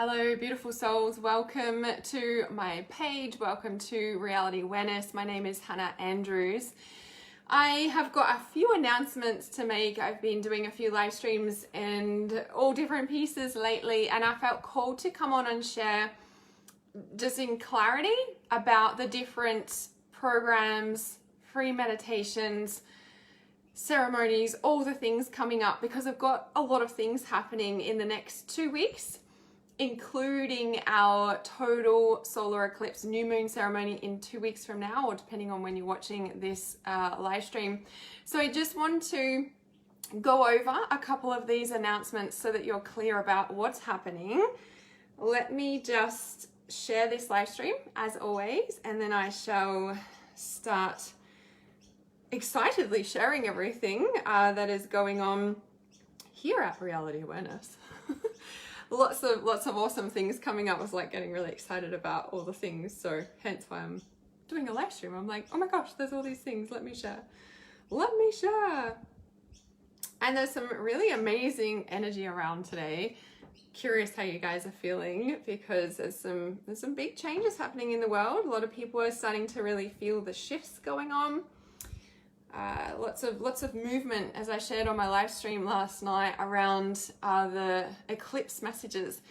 Hello, beautiful souls. Welcome to my page. Welcome to Reality Awareness. My name is Hannah Andrews. I have got a few announcements to make. I've been doing a few live streams and all different pieces lately, and I felt called to come on and share just in clarity about the different programs, free meditations, ceremonies, all the things coming up, because I've got a lot of things happening in the next 2 weeks, including our total solar eclipse new moon ceremony in 2 weeks from now, or depending on when you're watching this live stream. So I just want to go over a couple of these announcements so that you're clear about what's happening. Let me just share this live stream as always, and then I shall start excitedly sharing everything that is going on here at Reality Awareness. Lots of awesome things coming up. I was like getting really excited about all the things, so hence why I'm doing a live stream. I'm like, oh my gosh, there's all these things, let me share. And there's some really amazing energy around today. Curious how you guys are feeling, because there's some big changes happening in the world. A lot of people are starting to really feel the shifts going on. Lots of movement, as I shared on my live stream last night, around the eclipse messages.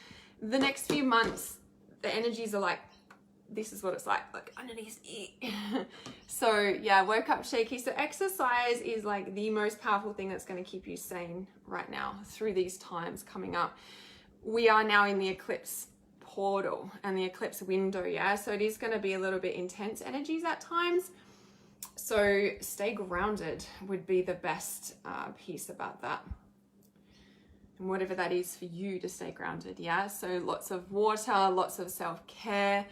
The next few months, the energies are like, this is what it's like underneath. So yeah, woke up shaky. So exercise is like the most powerful thing that's going to keep you sane right now through these times coming up. We are now in the eclipse portal and the eclipse window, yeah? So it is going to be a little bit intense energies at times. So stay grounded would be the best piece about that. And whatever that is for you, to stay grounded, yeah? So lots of water, lots of self-care,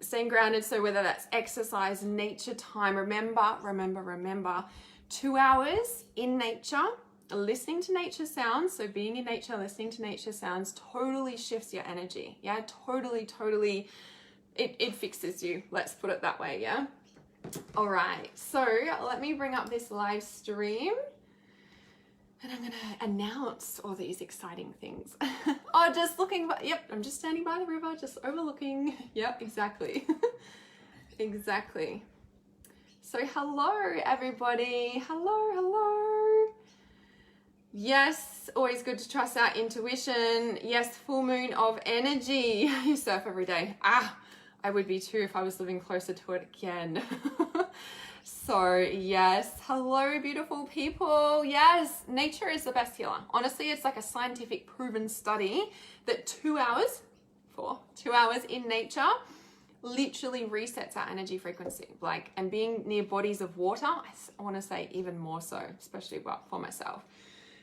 staying grounded. So whether that's exercise, nature time, remember, 2 hours in nature, listening to nature sounds. So being in nature, listening to nature sounds totally shifts your energy, yeah? Totally, it fixes you. Let's put it that way, yeah? All right, so let me bring up this live stream and I'm gonna announce all these exciting things. Oh, just looking, yep, I'm just standing by the river, just overlooking. Yep, exactly. Exactly. So hello, everybody. Hello. Yes, always good to trust our intuition. Yes, full moon of energy. You surf every day. I would be too if I was living closer to it again. So yes, hello beautiful people. Yes, nature is the best healer. Honestly, it's like a scientific proven study that 2 hours in nature literally resets our energy frequency. Like, and being near bodies of water, I want to say even more so, especially for myself.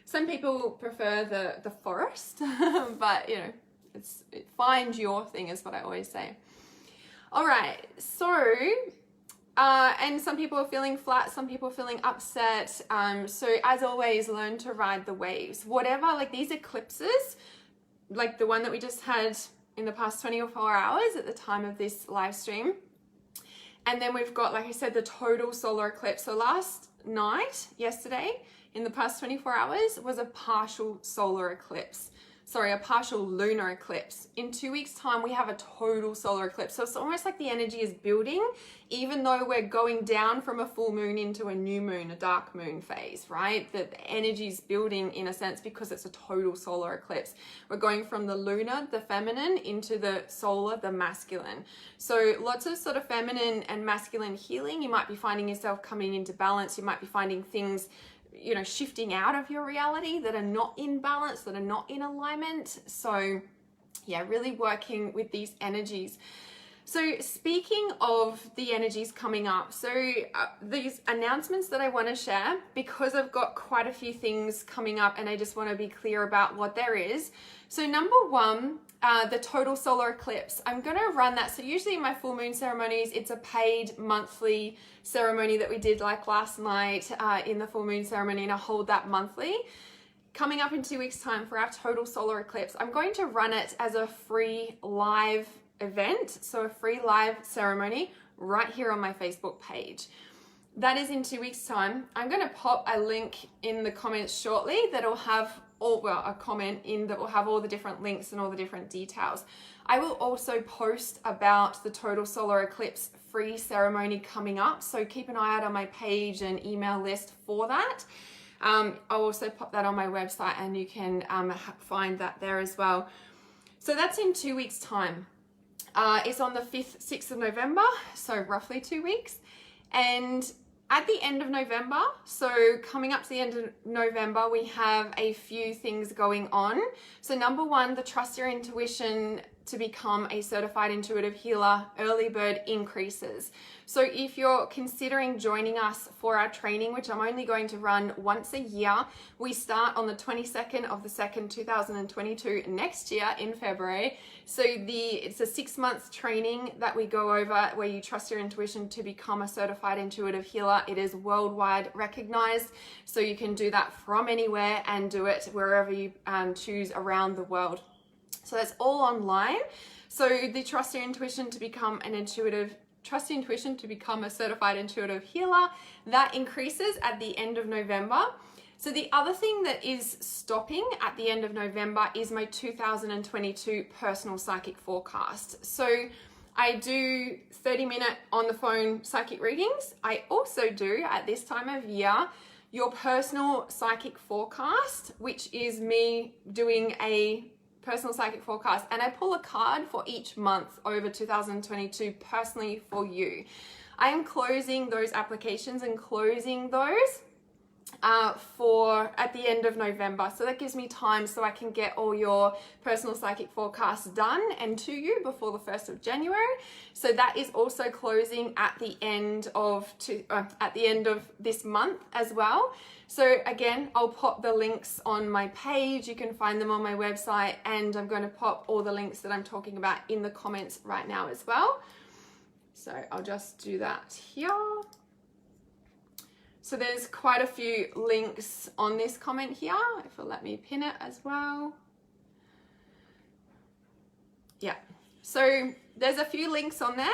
Some people prefer the forest, but you know, find your thing is what I always say. All right, so, and some people are feeling flat, some people are feeling upset. So as always, learn to ride the waves. Whatever, like these eclipses, like the one that we just had in the past 24 hours at the time of this live stream. And then we've got, like I said, the total solar eclipse. So last night, yesterday, in the past 24 hours was a partial solar eclipse. Sorry, a partial lunar eclipse. In 2 weeks' time, we have a total solar eclipse. So it's almost like the energy is building, even though we're going down from a full moon into a new moon, a dark moon phase, right? The energy is building in a sense because it's a total solar eclipse. We're going from the lunar, the feminine, into the solar, the masculine. So lots of sort of feminine and masculine healing. You might be finding yourself coming into balance. You might be finding things, you know, shifting out of your reality that are not in balance, that are not in alignment. So yeah, really working with these energies. So speaking of the energies coming up, so these announcements that I want to share, because I've got quite a few things coming up and I just want to be clear about what there is. So number one, the total solar eclipse, I'm going to run that. So usually in my full moon ceremonies, it's a paid monthly ceremony that we did like last night in the full moon ceremony, and I hold that monthly. Coming up in 2 weeks' time for our total solar eclipse, I'm going to run it as a free live event. So a free live ceremony right here on my Facebook page. That is in 2 weeks' time. I'm going to pop a link in the comments shortly that'll have a comment in that will have all the different links and all the different details. I will also post about the total solar eclipse free ceremony coming up, so keep an eye out on my page and email list for that. I'll also pop that on my website and you can find that there as well. So that's in 2 weeks' time. It's on the 5th, 6th of November, so roughly 2 weeks. And at the end of November, so coming up to the end of November, we have a few things going on. So number one, the Trust Your Intuition to become a certified intuitive healer early bird increases. So if you're considering joining us for our training, which I'm only going to run once a year, we start on the 22nd of the 2nd, 2022 next year in February. So it's a 6-month training that we go over where you trust your intuition to become a certified intuitive healer. It is worldwide recognized, so you can do that from anywhere and do it wherever you choose around the world. So that's all online. So the Trust Your Intuition to become a certified intuitive healer, that increases at the end of November. So the other thing that is stopping at the end of November is my 2022 personal psychic forecast. So I do 30-minute on the phone psychic readings. I also do, at this time of year, your personal psychic forecast, which is me doing a personal psychic forecast, and I pull a card for each month over 2022 personally for you. I am closing those applications and closing those for at the end of November. So that gives me time so I can get all your personal psychic forecasts done and to you before the 1st of January. So that is also closing at the end of this month as well. So again, I'll pop the links on my page. You can find them on my website, and I'm going to pop all the links that I'm talking about in the comments right now as well. So I'll just do that here. So there's quite a few links on this comment here, if it'll let me pin it as well. Yeah, so there's a few links on there.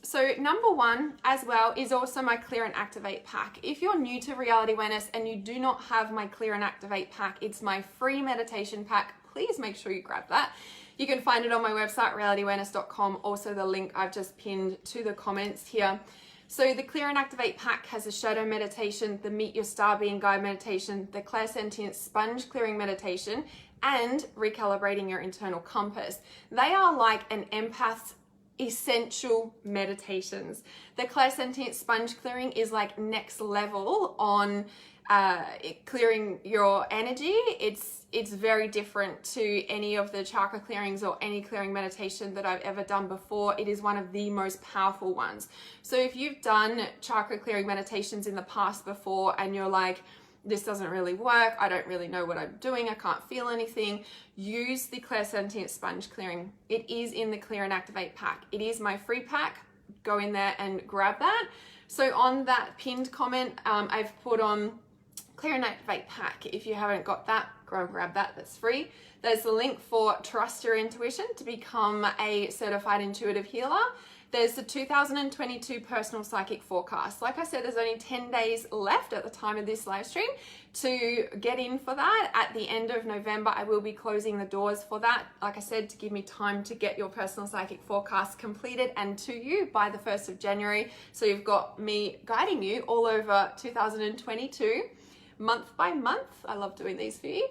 So number one as well is also my Clear and Activate pack. If you're new to reality awareness and you do not have my Clear and Activate pack, it's my free meditation pack. Please make sure you grab that. You can find it on my website, realityawareness.com. Also the link I've just pinned to the comments here. So the Clear and Activate pack has a shadow meditation, the Meet Your Star Being Guide meditation, the clairsentient sponge clearing meditation, and recalibrating your internal compass. They are like an empath's essential meditations. The clairsentient sponge clearing is like next level on clearing your energy. It's very different to any of the chakra clearings or any clearing meditation that I've ever done before. It is one of the most powerful ones. So if you've done chakra clearing meditations in the past before and you're like, this doesn't really work, I don't really know what I'm doing, I can't feel anything, use the clairsentient sponge clearing. It is in the Clear and Activate pack. It is my free pack. Go in there and grab that. So on that pinned comment, I've put on Clear and Activate pack. If you haven't got that, go and grab that. That's free. There's the link for Trust Your Intuition to become a certified intuitive healer. There's the 2022 personal psychic forecast. Like I said, there's only 10 days left at the time of this live stream to get in for that. At the end of November, I will be closing the doors for that. Like I said, to give me time to get your personal psychic forecast completed and to you by the 1st of January. So you've got me guiding you all over 2022, month by month. I love doing these for you.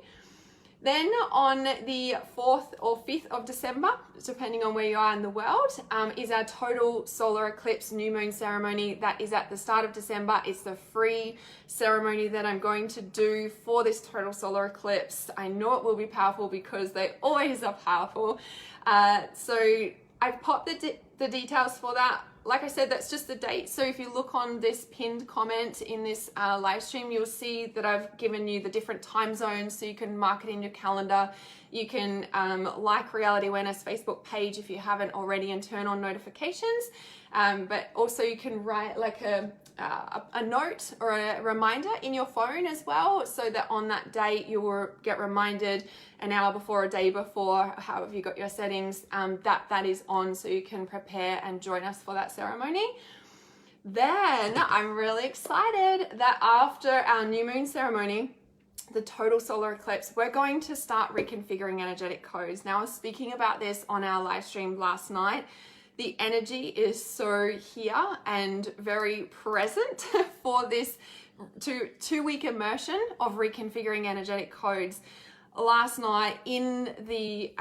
Then on the 4th or 5th of December, depending on where you are in the world, is our total solar eclipse new moon ceremony. That is at the start of December. It's the free ceremony that I'm going to do for this total solar eclipse. I know it will be powerful because they always are powerful. So I've popped the details for that. Like I said, that's just the date. So if you look on this pinned comment in this live stream, you'll see that I've given you the different time zones so you can mark it in your calendar. You can like Reality Awareness Facebook page if you haven't already and turn on notifications. But also you can write like a note or a reminder in your phone as well, so that on that date you will get reminded an hour before, a day before, however you got your settings, that is on, so you can prepare and join us for that ceremony. Then I'm really excited that after our new moon ceremony, the total solar eclipse, we're going to start reconfiguring energetic codes. Now, I was speaking about this on our live stream last night. The energy is so here and very present for this two-week immersion of reconfiguring energetic codes. Last night in the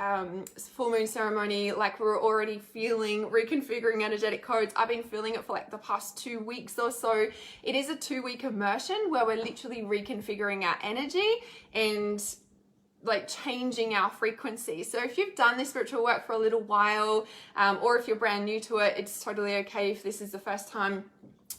full moon ceremony, like we were already feeling reconfiguring energetic codes. I've been feeling it for like the past 2 weeks or so. It is a 2-week immersion where we're literally reconfiguring our energy and like changing our frequency. So if you've done this spiritual work for a little while, or if you're brand new to it, it's totally okay if this is the first time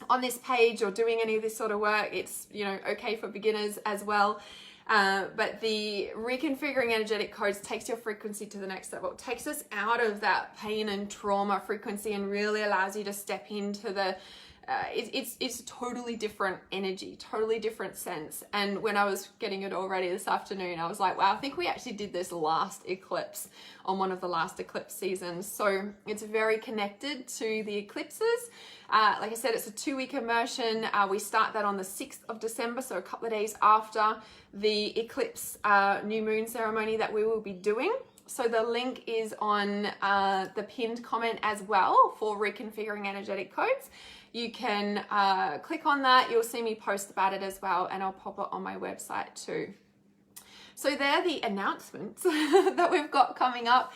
on this page or doing any of this sort of work. It's, you know, okay for beginners as well. But the reconfiguring energetic codes takes your frequency to the next level. It takes us out of that pain and trauma frequency and really allows you to step into the it's totally different energy, totally different sense. And when I was getting it all ready this afternoon, I was like, wow, I think we actually did this last eclipse on one of the last eclipse seasons. So it's very connected to the eclipses. Like I said, it's a 2-week immersion. We start that on the 6th of December, so a couple of days after the eclipse new moon ceremony that we will be doing. So the link is on the pinned comment as well for reconfiguring energetic codes. You can click on that. You'll see me post about it as well, and I'll pop it on my website too. So they're the announcements that we've got coming up.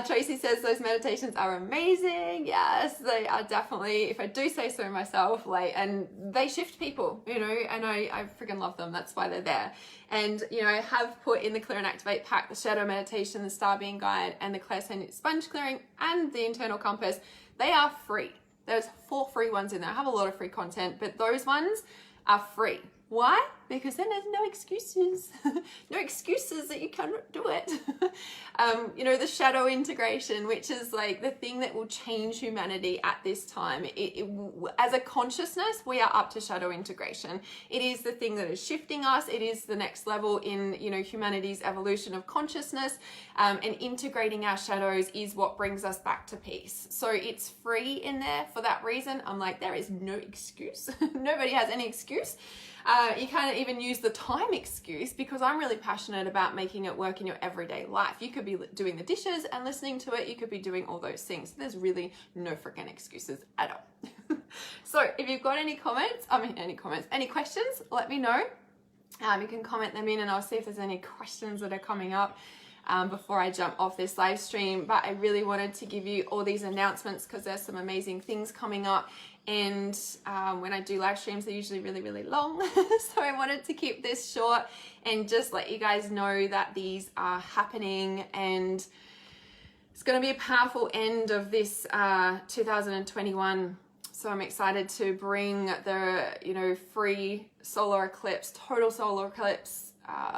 Tracy says those meditations are amazing. Yes, they are definitely, if I do say so myself, like, and they shift people, you know, and I freaking love them. That's why they're there. And, you know, I have put in the Clear and Activate pack, the Shadow Meditation, the Star Being Guide, and the Clairsentient Sponge Clearing, and the Internal Compass. They are free. There's 4 free ones in there. I have a lot of free content, but those ones are free. Why? Because then there's no excuses. No excuses that you cannot do it. You know, the shadow integration, which is like the thing that will change humanity at this time. As a consciousness, we are up to shadow integration. It is the thing that is shifting us. It is the next level in, you know, humanity's evolution of consciousness. And integrating our shadows is what brings us back to peace. So it's free in there for that reason. I'm like, there is no excuse. Nobody has any excuse. You can't even use the time excuse, because I'm really passionate about making it work in your everyday life. You could be doing the dishes and listening to it. You could be doing all those things. There's really no freaking excuses at all. So if you've got any questions, let me know. You can comment them in and I'll see if there's any questions that are coming up before I jump off this live stream. But I really wanted to give you all these announcements because there's some amazing things coming up. And when I do live streams, they're usually really, really long. So I wanted to keep this short and just let you guys know that these are happening, and it's going to be a powerful end of this 2021. So I'm excited to bring the, you know, free solar eclipse, total solar eclipse,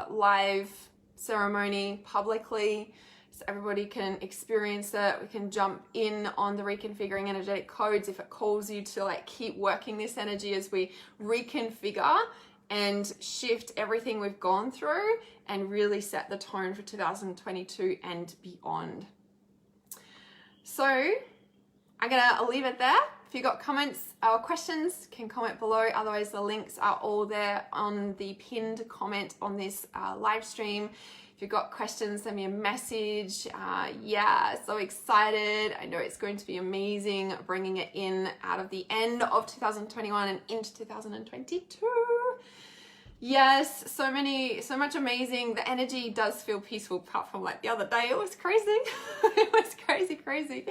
live ceremony publicly, so everybody can experience it. We can jump in on the reconfiguring energetic codes if it calls you to like keep working this energy as we reconfigure and shift everything we've gone through and really set the tone for 2022 and beyond. So I'm gonna leave it there. If you've got comments or questions, can comment below. Otherwise, the links are all there on the pinned comment on this live stream. If you've got questions, send me a message. Yeah, so excited. I know it's going to be amazing bringing it in out of the end of 2021 and into 2022. Yes, so much amazing. The energy does feel peaceful, apart from like the other day. It was crazy. It was crazy.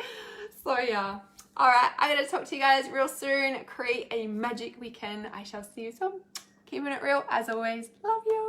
So yeah. All right, I'm going to talk to you guys real soon. Create a magic weekend. I shall see you soon. Keeping it real as always. Love you.